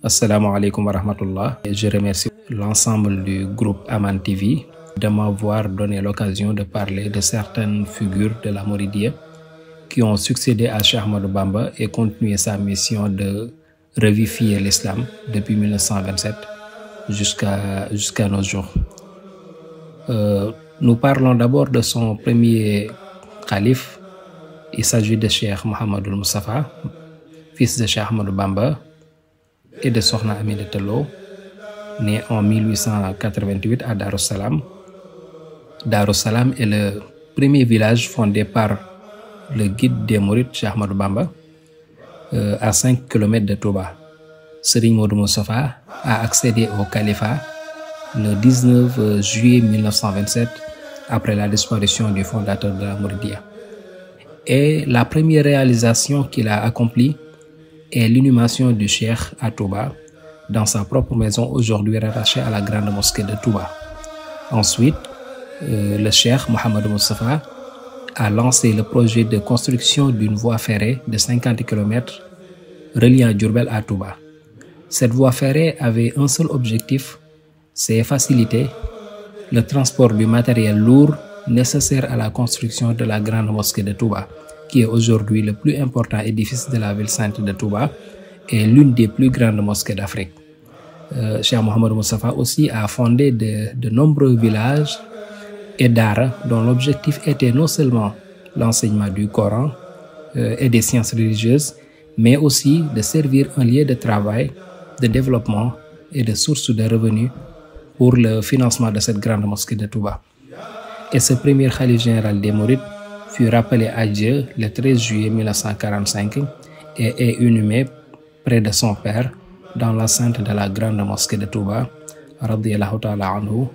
Assalamu alaikum wa rahmatullah. Je remercie l'ensemble du groupe Aman TV de m'avoir donné l'occasion de parler de certaines figures de la Mouridiyya qui ont succédé à Cheikh Ahmadou Bamba et continué sa mission de revivifier l'islam depuis 1927 jusqu'à nos jours. Nous parlons d'abord de son premier calife. Il s'agit de Cheikh Mouhamadoul Moustapha, fils de Cheikh Ahmadou Bamba et de Sokhna Aminata Lo, né en 1888 à Darou Salam. Darou Salam est le premier village fondé par le guide des Mourides Cheikh Ahmadou Bamba, à 5 km de Touba. Serigne Modou Moustapha a accédé au califat le 19 juillet 1927 après la disparition du fondateur de la Mouridiyya. Et la première réalisation qu'il a accomplie est l'inhumation du Cheikh à Touba dans sa propre maison aujourd'hui rattachée à la grande mosquée de Touba. Ensuite, le Cheikh Mouhamadou Moustapha a lancé le projet de construction d'une voie ferrée de 50 km reliant Diourbel à Touba. Cette voie ferrée avait un seul objectif, c'est faciliter le transport du matériel lourd nécessaire à la construction de la grande mosquée de Touba, qui est aujourd'hui le plus important édifice de la ville sainte de Touba et l'une des plus grandes mosquées d'Afrique. Cheikh Mouhamadou Moustapha aussi a fondé de nombreux villages et daara dont l'objectif était non seulement l'enseignement du Coran et des sciences religieuses, mais aussi de servir un lieu de travail, de développement et de source de revenus pour le financement de cette grande mosquée de Touba. Et ce premier khalife général des Mourides fut rappelé à Dieu le 13 juillet 1945 et est inhumé près de son père dans l'enceinte de la grande mosquée de Touba, radiyallahu ta'ala anhu,